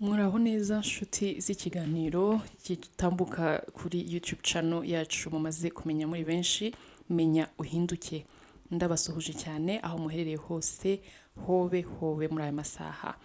Muraho neza nshuti z'ikiganiro gitambuka kuri YouTube channel yacu mumaze kumenya muri benshi Menya Uhinduke. Ndabasuhuje cyane aho muherereye hose, hobe muri aya masaha.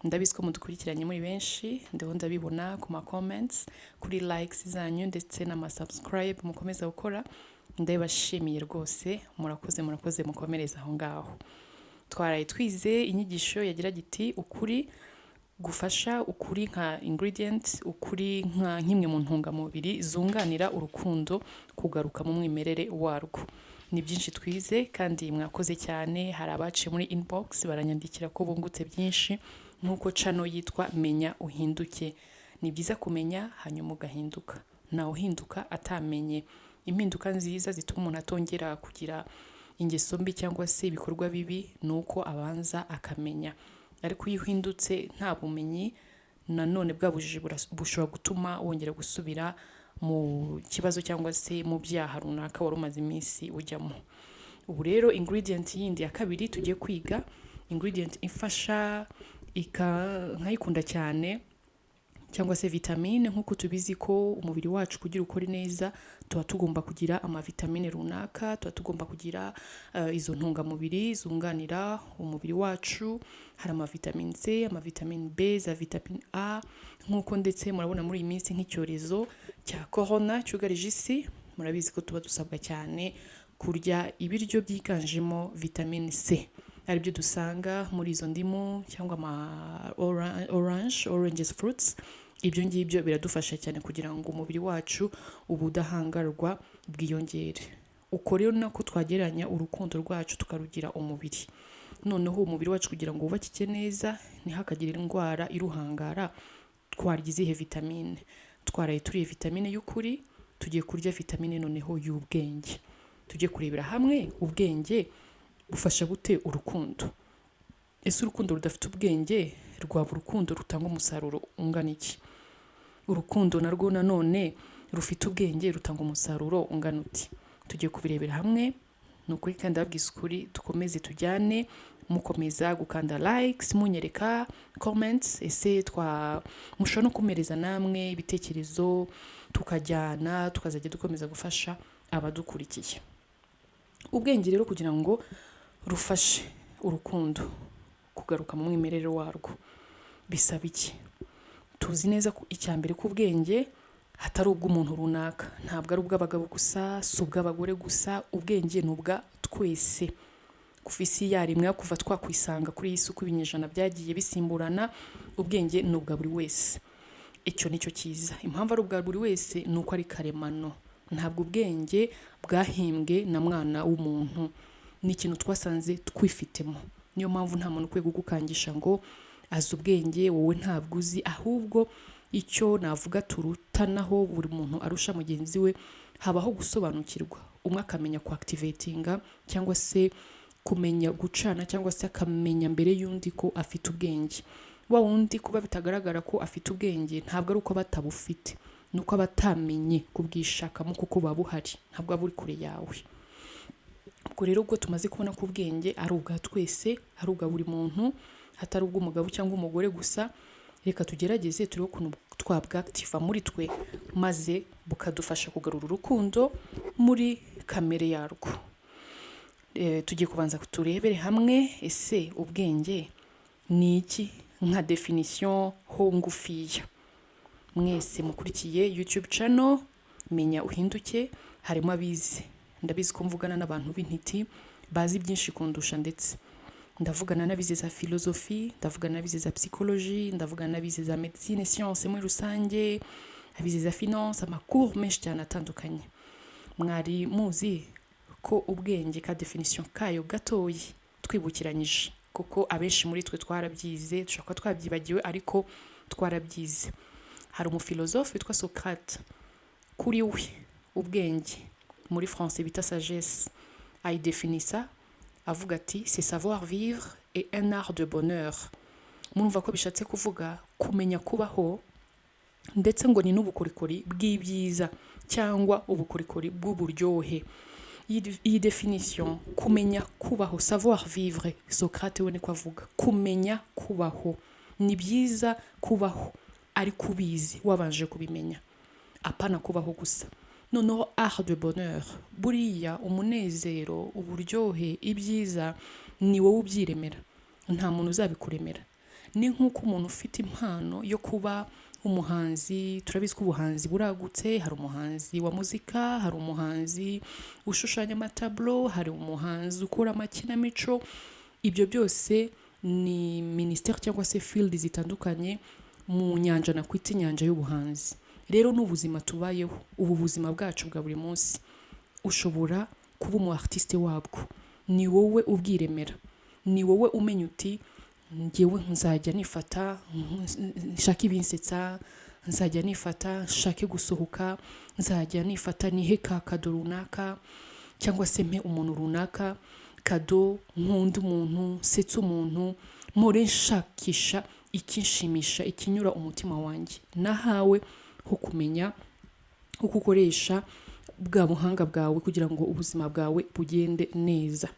Ndabizi ko mudukurikiranye muri benshi, ndabibona ku ma comments, kuri likes zanyu ndetse n'ama subscribe mukomeza gukora. Ndabashimiye rwose, murakoze mukomereza aho ngaho. Twaraye twize inyigisho yagira giti ukuri gufasha, ukuri nka ingredient, ukuri nka nkimwe mu ntungamubiri zunganira urukundo kugaruka mu mwimerere warwo. Ni byinshi twize kandi mwakoze cyane. Hari abaciye muri inbox baranyandikira ko bungutse byinshi, nkuko channel yitwa Menya Uhinduke. Ni byiza kumenya hanyuma ugahinduka. Na uhinduka atamenye. Impinduka nziza zituma umuntu atongera kugira ingeso mbi cyangwa se ibikorwa bibi nuko abanza akamenya. Ariko iyo uhindutse nta bumenyi, nanone bwabujije bushobora gutuma wongera gusubira mu kibazo cyangwa se mu byaha runaka wari umaze iminsi ujyamo. Ubu rero ingredient yindi ya kabiri tugiye kwiga, ingredient ifasha nkayikunda cyane, cyangwa se vitamine. Nkuko tubizi ko umubiri wacu kugira ukore neza tuba tugomba kugira amavitamine runaka, tuba tugomba kugira izo ntungamubiri zunganira umubiri wacu. Hari amavitamine C, amavitamine B, za vitamine A. Nkuko ndetse murabona muri iyi minsi nk'icyorezo cya corona cyugarije isi, murabizi ko tuba dusabwa cyane kurya ibiryo byiganjemo vitamine C. Ari byo dusanga muri izo ndimu cyangwa oranges fruits. Ibyo ngibyo biradufasha cyane kugira ngo umubiri wacu ubudahangarwa bwiyongere. Uko rero nako twageranya urukundo rwacu tukarugira umubiri. Noneho umubiri wacu kugira ngo wubakike neza ntihakagire indwara iruhangara, twargize ihe vitamine. Twaraye turiye vitamine y'ukuri, tugiye kurya vitamine noneho y'ubwenge. Tugiye kurebera hamwe ubwenge bufasha gute urukundo. Ese urukundo rudafite ubwenge rwaba urukundo rutanga umusaruro ungana iki? Urukundo narwo nanone rufite ubwenge rutanga umusaruro ungana uti? Tugiye kubirebera hamwe. Nukuri kandi ababwiza ukuri, dukomeze tujyane, mukomeza gukanda likes, munyereka comments. Ese mushobora no kumereza namwe ibitekerezo, tukajyana tukazajya dukomeza gufasha abadukurikiye. Ubwenge rero kugira ngo rufashe urukundo kugaruka mu mwimerere warwo bisaba iki? Tuzi neza ko icyambere ku bwenge hatari ubw'umuntu runaka, ntabwo ari ubw'abagabo gusa, si ubw'abagore gusa. Ubwenge ni ubwa twese. Kuva isi yarimwe, kuva twakwisanga kuri iyi si uko ibinyejana byagiye bisimburana, ubwenge ni ubwa buri wese. Icyo nicyo cyiza. Impamvu ari ubwa buri wese ni uko ari karemano. Ntabwo ubwenge bwahimbwe na mwana w'umuntu, ni ikintu twasanze twifitemo. Niyo mpamvu nta muntu ukwiye kugukangisha ngo azi ubwenge wowe ntabwo uzi. Ahubwo icyo navuga turutanaho, buri muntu arusha mugenzi we, habaho gusobanukirwa. Umwe akamenya kuactivatinga cyangwa se kumenya gucana, cyangwa se akamenya mbere y'undi ko afite ubwenge. Wa wundi kuba bitagaragara ko afite ubwenge ntabwo ari uko batabufite, nuko abatamenye kubwishakamo kuko babuhari, ntabwo aba uri kure yawe. Ubwo rero ubwo tumaze kubona ko ubwenge ari ubwa twese, ari ubwa buri muntu, hatari ubw'umugabo cyangwa umugore gusa, reka tugerageze turebe ukuntu twabwactiva muri twe, maze bukadufasha kugarura urukundo muri kamere yarwo. Tugiye kubanza turebere hamwe ese ubwenge ni iki nka definition ho ngufiya. Mwese mukurikiye YouTube channel Menya Uhinduke, harimo abize. Ndabizi ko mvugana n'abantu b'intiti bazi byinshi kundusha, ndetse ndavugana n'abize za philosophie, ndavugana n'abize za psychologie, ndavugana n'abize za médecine, science muri rusange, abize za finance, amakuru menshi cyane atandukanye. Mwari muzi ko ubwenge ka definition kayo gatoyi twibukiranyije, kuko abenshi muri twe twarabyize, dushaka twabyibagiwe ariko twarabyize. Hari umufilosofe witwa Socrate. Kuri we ubwenge muri français bita sagesse, ayidefinisa avuga ati c'est savoir vivre et un art de bonheur. Murumva ko bishatse kuvuga kumenya kubaho, ndetse ngo ni n'ubukorikori bw'ibyiza cyangwa ubukorikori bw'uburyohe. Iyi definition kumenya kubaho, savoir vivre, Socrate we niko avuga, kumenya kubaho ni byiza kubaho ariko ubizi wabanje kubimenya, apana kubaho gusa. Noneho art de bonheur, buriya umunezero, uburyohe, ibyiza ni wowe ubyiremera, nta muntu uzabikuremera. Ni nk'uko umuntu ufite impano yo kuba umuhanzi, turabizi ko ubuhanzi buragutse, hari umuhanzi wa muzika, hari umuhanzi ushushanya amatablo, hari umuhanzi ukora amakinamico. Ibyo byose ni ministère cyangwa se field zitandukanye mu nyanja nakwita inyanja y'ubuhanzi. Rero n'ubuzima tubayeho, ubu buzima bwacu bwa buri munsi ushobora kuba umu artiste wabwo, ni wowe ubwiremera, ni wowe umenya uti ngewe nzajya nifata nshaka ibinsetsa, nzajya nifata nshake gusohoka, nzajya nifata nihe kado runaka cyangwa se mpe umuntu runaka kado, nkunda umuntu, setsa umuntu, mpore nshakisha ikinshimisha, ikinyura umutima wanjye. Nahawe ho kumenya uko ukoresha bwa buhanga bwawe kugira ngo ubuzima bwawe bugende neza.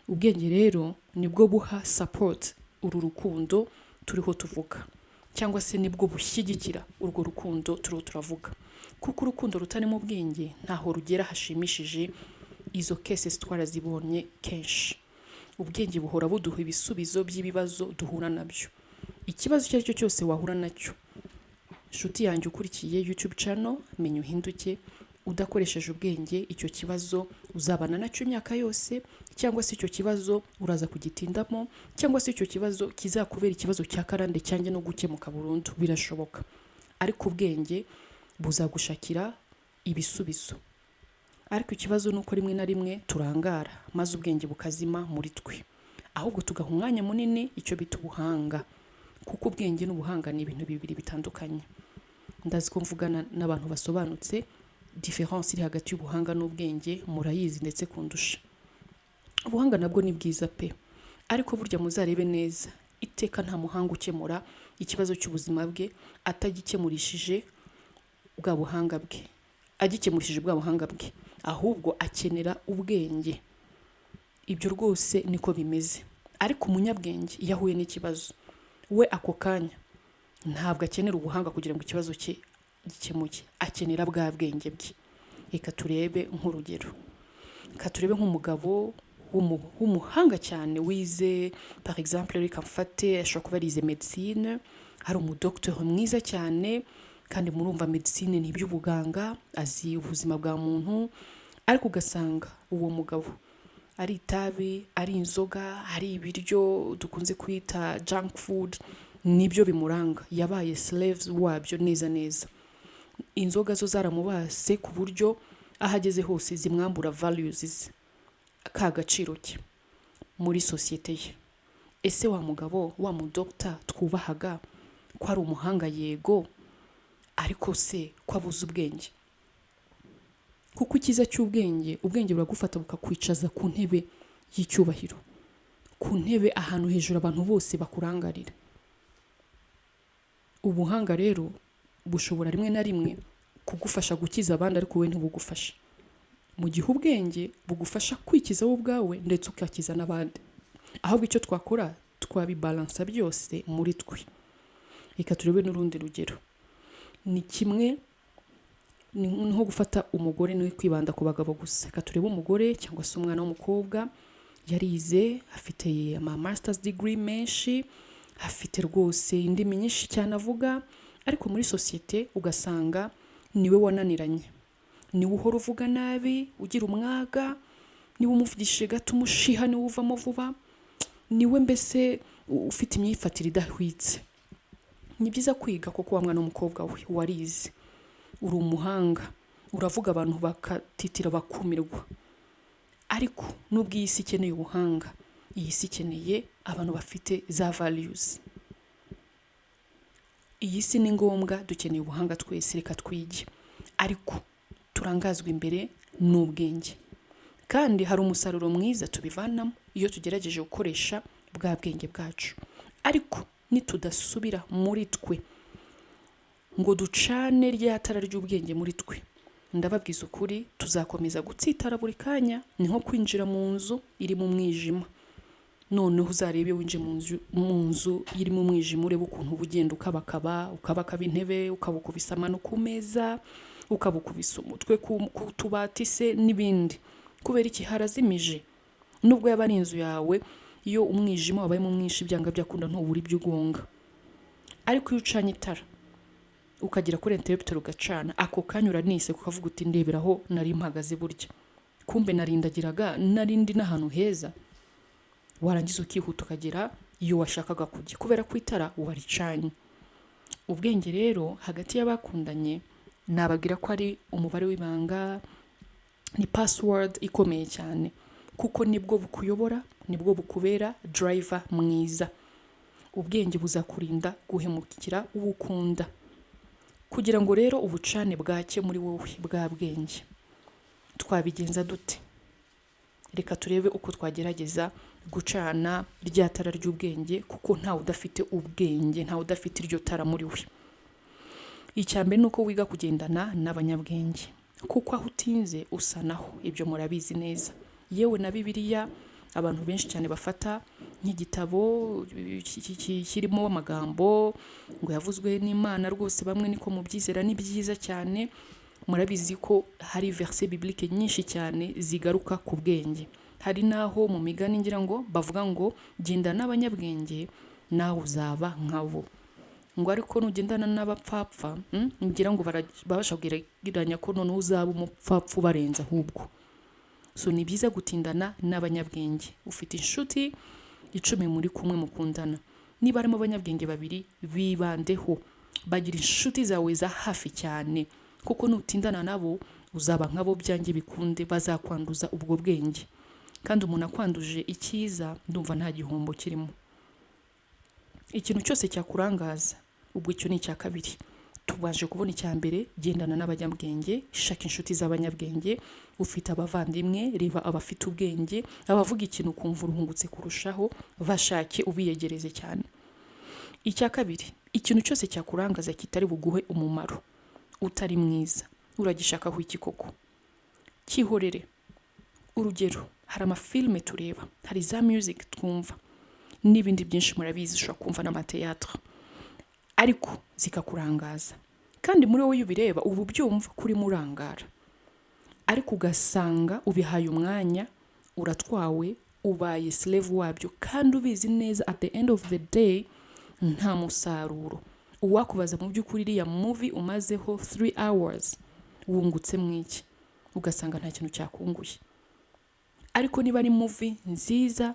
Ubwenge rero nibwo buha support uru rukundo turiho tuvuga, cyangwa se nibwo bushyigikira urwo rukundo turiho turavuga, kuko urukundo rutarimo ubwenge ntaho rugera hashimishije. Izo cases twarazibonye kenshi. Ubwenge buhora buduha ibisubizo by'ibibazo duhura nabyo. Ikibazo icyo ari cyo cyose wahura nacyo, nshuti yanjye ukurikiye YouTube channel Menya Uhinduke, udakoresheje ubwenge icyo kibazo uzabana nacyo imyaka yose, cyangwa se icyo kibazo uraza kugitindamo, cyangwa se icyo kibazo kizakubera ikibazo cya karande cyanjye no gukemuka burundu, birashoboka. Ariko ubwenge buzagushakira ibisubizo. Ariko ikibazo nuko rimwe na rimwe turangara maze ubwenge bukazima muri twe, ahubwo tugaha umwanya munini icyo bita ubuhanga, kuko ubwenge n'ubuhanga ni ibintu bibiri bitandukanye. Ndazi ko mvugana n'abantu basobanutse difference iri hagati y'ubuhanga n'ubwenge, murayizi ndetse kundusha. Ubuhanga nabwo ni bwiza pe, ariko burya muzarebe neza, iteka nta muhanga ukemura ikibazo cy'ubuzima bwe atagikemurishije bwa buhanga bwe, agikemurishije bwa buhanga bwe, ahubwo akenera ubwenge. Ibyo rwose niko bimeze. Ariko umunyabwenge iyo ahuye n'ikibazo, we ako kanya ntabwo akenera ubuhanga kugira ngo ikibazo cye gikemuke, akenera bwa bwenge bwe. Reka turebe nk'urugero, reka turebe nk'umugabo w'umuhanga cyane wize, par exemple reka mfate, ashobora kuba arize medicine, hari umudokiteri mwiza cyane, kandi murumva medicine ni iby'ubuganga, azi ubuzima bwa muntu, ariko ugasanga uwo mugabo ari itabi, ari inzoga, ari ibiryo dukunze kwita junk food, nibyo bimuranga, yabaye slaves wabyo neza neza. Inzoga zo zaramubase ku buryo ahageze hose zimwambura values, ka gaciro ke muri societe ye. Ese wa mugabo, wa mudokita twubahaga ko ari umuhanga yego, ariko se ko abuze ubwenge? Kuko ikiza cy'ubwenge, ubwenge buragufata bukakwicaza ku ntebe y'icyubahiro, ku ntebe ahantu hejuru abantu bose bakurangarira. Ubuhanga rero bushobora rimwe na rimwe kugufasha gukiza abandi, ariko we ntibugufasha, mu gihe ubwenge bugufasha kwikiza wowe ubwawe ndetse ukakiza n'abandi. Ahubwo icyo twakora twabibalansa byose muri twe. Reka turebe n'urundi rugero. Ni kimwe ni nko gufata umugore no kwibanda ku bagabo gusa. Reka turebe umugore cyangwa se umwana w'umukobwa, yarize, afite ama masters degree menshi, afite rwose indimi nyinshi cyane avuga, ariko muri societe ugasanga niwe wananiranye, niwe uhora uvuga nabi, ugira umwaga, niwe umuvugishije gato umushiha, niwe uvamo vuba, niwe mbese ufite imyifatire idahwitse. Ni byiza kwiga kuko wa mwana w'umukobwa we warize, uri umuhanga, uravuga abantu bakatitira bakumirwa. Ariko nubwo iyi si ikeneye ubuhanga, iyi si ikeneye abantu bafite za values. Iyi si ni ngombwa, dukeneye ubuhanga twese, reka twige, ariko turangazwa imbere n'ubwenge. Kandi hari umusaruro mwiza tubivanamo iyo tugerageje gukoresha bwa bwenge bwacu. Ariko nitudasubira muri twe ngo ducane rya tara ry'ubwenge muri twe, ndababwiza ukuri tuzakomeza gutsitara buri kanya. Ni nko kwinjira mu nzu iri mu mwijima, noneho uzarebe winje mu nzu irimo umwijima urebe ukuntu ubugenda ukabakaba intebe, ukabukubisa amano ku meza, ukabukubisa umutwe ku tubati se n'ibindi. Kubera iki? Harazimije. Nubwo yaba ari inzu yawe, iyo umwijima wabayemo mwinshi byanga byakunda ntubura ibyo ugonga. Ariko iyo ucanye itara ukagira kuri interrupteur ugacana, ako kanya uranise kukavuga uti ndeberaho nari mpagaze burya, kumbe narindagiraga narindi n'ahantu heza. Warangiza ukihuta ukagera iyo washakaga kujya kubera ko itara waricanye. Ubwenge rero hagati y'abakundanye nabagira ko ari umubare w'ibanga, ni password ikomeye cyane, kuko nibwo bukuyobora, nibwo bukubera driver mwiza. Ubwenge buzakurinda guhemukira ubukunda. Kugira ngo rero ubucane bwake muri wowe bwa bwenge, twabigenza dute? Reka turebe uko twagerageza gucana rya tara ry'ubwenge, kuko ntawe udafite ubwenge, ntawe udafite iryo tara muri we. Icyambere nuko wiga kugendana n'abanyabwenge, kuko aho utinze usanaho, ibyo murabizi neza. Yewe na Bibiliya abantu benshi cyane bafata nk'igitabo kirimo amagambo ngo yavuzwe n'Imana, rwose bamwe niko mubyizera, ni byiza cyane. Murabizi ko hari verset biblique nyinshi cyane zigaruka ku bwenge. Hari naho mu migani ngira ngo bavuga ngo genda n'abanyabwenge nawe uzaba nkabo. Ngo ariko nugendana n'abapfapfa, ngira ngo babasha kugiranya ko none uzaba umupfapfu barenza ahubwo. So ni byiza gutindana n'abanyabwenge. Ufite inshuti 10 muri kumwe mukundana, niba arimo abanyabwenge 2 bibandeho, bagira inshuti zawe za hafi cyane, kuko nutindana nabo uzaba nkabo byange bikunde, bazakwanduza ubwo bwenge. Kandi umuntu akwanduje icyiza ndumva nta gihombo kirimo. Ikintu cyose cyakurangaza, ubwo icyo ni icya kabiri. Tubaje kubona icya mbere, gendana n'abanyabwenge, shaka inshuti z'abanyabwenge. Ufite abavandimwe, reba abafite ubwenge, abavuga ikintu kumva uruhungutse kurushaho, bashake ubiyegereze cyane. Icya kabiri, ikintu cyose cyakurangaza kitari buguhe umumaro, utari mwiza, uragishakaho iki koko? Kihorere. Urugero, hari amafilme tureba, hari za music twumva, n'ibindi byinshi murabizi ushobora kumva n'amateatre, ariko zikakurangaza. Kandi muri wowe ubireba ubu byumva kuri murangara, ariko ugasanga ubihaye umwanya, uratwawe, ubaye slave wabyo, kandi ubizi neza at the end of the day nta musaruro. Uwakubaza mu by'ukuri iriya movie umazeho 3 hours wungutse mwiki? Ugasanga nta kintu cyakunguye. Ariko niba ari movie nziza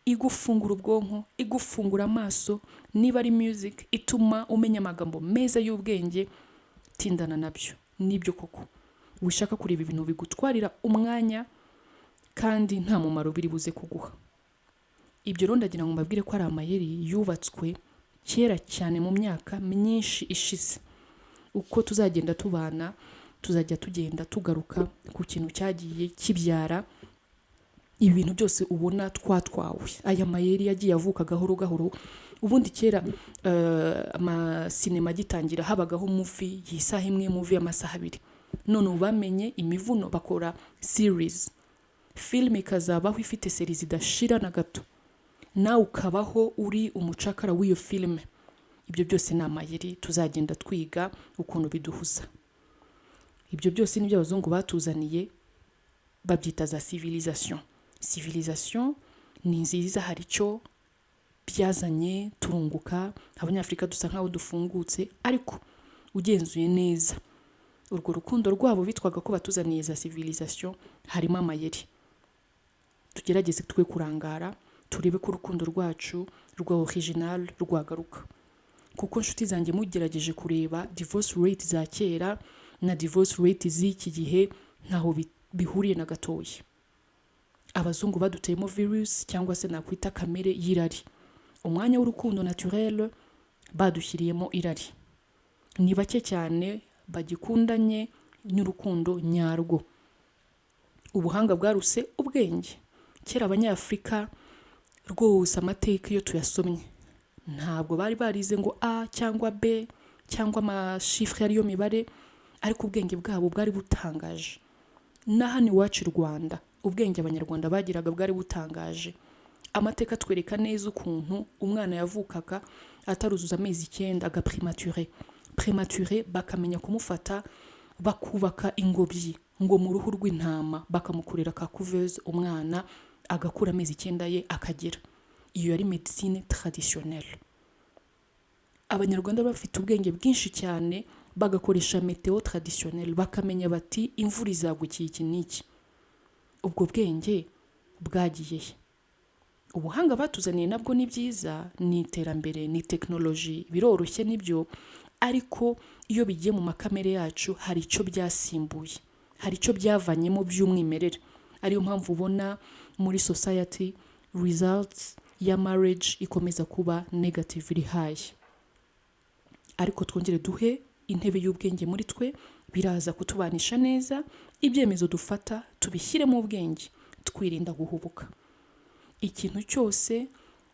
igufungura ubwonko, igufungura amaso, niba ari music ituma umenya amagambo meza y'ubwenge, tindana nabyo. Nibyo koko wishaka kureba ibintu bigutwarira umwanya kandi nta mumaro biri buze kuguha. Ibyo rero ndagira ngo mbabwire ko ari amayeri yubatswe kera cyane mu myaka myinshi ishize. Uko tuzagenda tubana, tuzajya tugenda tugaruka ku kintu cyagiye kibyara ibintu byose ubona twatwawe. Aya mayeri yagiye avuka gahoro gahoro. Ubundi kera amasinema gitangira habagaho movie yisaha imwe, movie y'amasaha 2. None ubamenye imivuno bakora series, film ikazabaho ifite series idashira na gato, nawe ukabaho uri umucakara w'iyo filime. Ibyo byose ni amayeri tuzagenda twiga ukuntu biduhuza. Ibyo byose nibyo abazungu batuzaniye, babyita za civilisation. Civilisation ni nziza, hari cyo byazanye turunguka, abanyafrika dusa nkaho dufungutse, ariko ugenzuye neza urwo rukundo rwabo bitwaga ko batuzaniye za civilisation harimo amayeri. Tugerageze twe kurangara, turebe ko urukundo rwacu rwa original rwagaruka. Kuko nshuti zanjye mugerageje kureba divorce rate za kera na divorce rate z'iki gihe ntaho bihuriye na gatoya. Abazungu baduteyemo virus cyangwa se nakwita kamere y'irari. Umwanya w'urukundo naturel badushyiriyemo irari. Ni bake cyane bagikundanye n'urukundo nyarwo. Ubuhanga bwaruse ubwenge. Kera abanyafrika rwose amateka iyo tuyasomye ntabwo bari barize ngo A cyangwa B cyangwa amashifre ariyo mibare, ariko ubwenge bwabo bwari butangaje. Nahani wacu Rwanda, ubwenge abanyarwanda bagiraga bwari butangaje. amateka twereka neza ukuntu umwana yavukaga ataruzuza amezi 9 agapremature bakamenya kumufata bakubaka ingobyi ngo mu ruhu rw'intama bakamukurira ka couveuse umwana agakura amezi 9 ye akagera. Iyo yari medicine traditionnelle. Abanyarwanda bafite ubwenge bwinshi cyane bagakoresha meteo traditionnelle bakamenya bati imvura izagwa iki n'iki. Ubwo bwenge bwagiye. Ubuhanga batuzaniye nabwo ni byiza, ni iterambere, ni technology, biroroshye nibyo, ariko iyo bigiye mu makamere yacu hari icyo byasimbuye, hari icyo byavanyemo by'umwimerere. Ariyo mpamvu ubona muri society results ya marriage ikomeza kuba negatively high. Ariko twongere duhe intebe y'ubwenge muri twe, biraza kutubanisha neza, ibyemezo dufata tubishyire mu bwenge, twirinda guhubuka. Ikintu cyose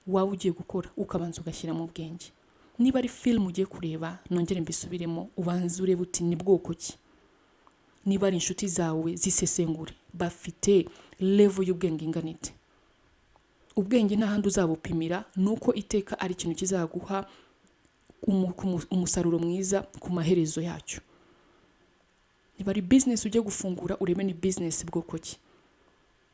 waba ugiye gukora ukabanza ugashyira mu bwenge. Niba ari film ugiye kureba, nongere mbisubiremo, ubanze urebe uti ni bwoko ki. Niba ari inshuti zawe zisesengure, bafite level y'ubwenge inganite. Ubwenge nta handi uzabupimira, nuko iteka ari ikintu kizaguha umusaruro mwiza ku maherezo yacyo. Niba ari business ugiye gufungura, urebe ni business bwoko ki.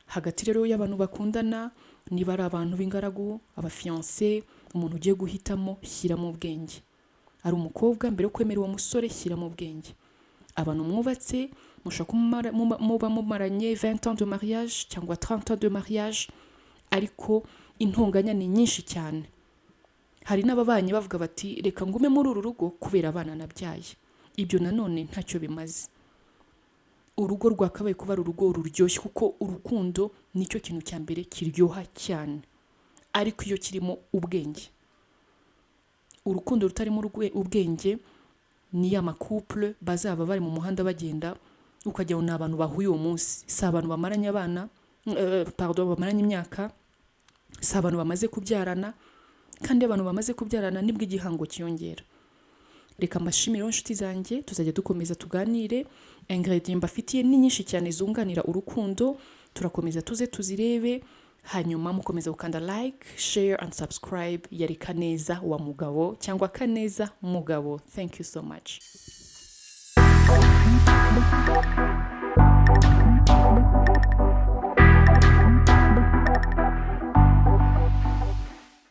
Hagati rero y'abantu bakundana, niba ari abantu b'ingaragu, abafiancé, umuntu ugiye guhitamo, shyira mu bwenge. Ari umukobwa, mbere yo kwemera uwo musore, shyira mu bwenge. Abantu mwubatse, mushaka muba mumaranye 20 ans de mariage cyangwa 30 ans de mariage, ariko intonganya ni nyinshi cyane. Hari n'ababanye bavuga bati reka ngume muri uru rugo kubera abana nabyaye. Ibyo nanone ntacyo bimaze. Urugo rwakabaye kuba urugo ruryoshye, kuko urukundo nicyo kintu cya mbere kiryoha cyane. Ariko iyo kirimo ubwenge, urukundo rutarimo ubwenge ni ya couple bazaba bari mu muhanda bagenda, ukajya una abantu bahuye uwo munsi, si abantu bamaranye abana, bamaranye imyaka, si abantu bamaze kubyarana, kandi abantu bamaze kubyarana nibwo igihango kiyongera. Reka mbashimire inshuti zanjye, tuzajya dukomeza tuganire. Ingredient mbafitiye ni nyinshi cyane zunganira urukundo, turakomeza tuze tuzirebe, hanyuma mukomeza gukanda like, share and subscribe. Yari Kaneza wa Mugabo cyangwa Kaneza Mugabo. Thank you so much.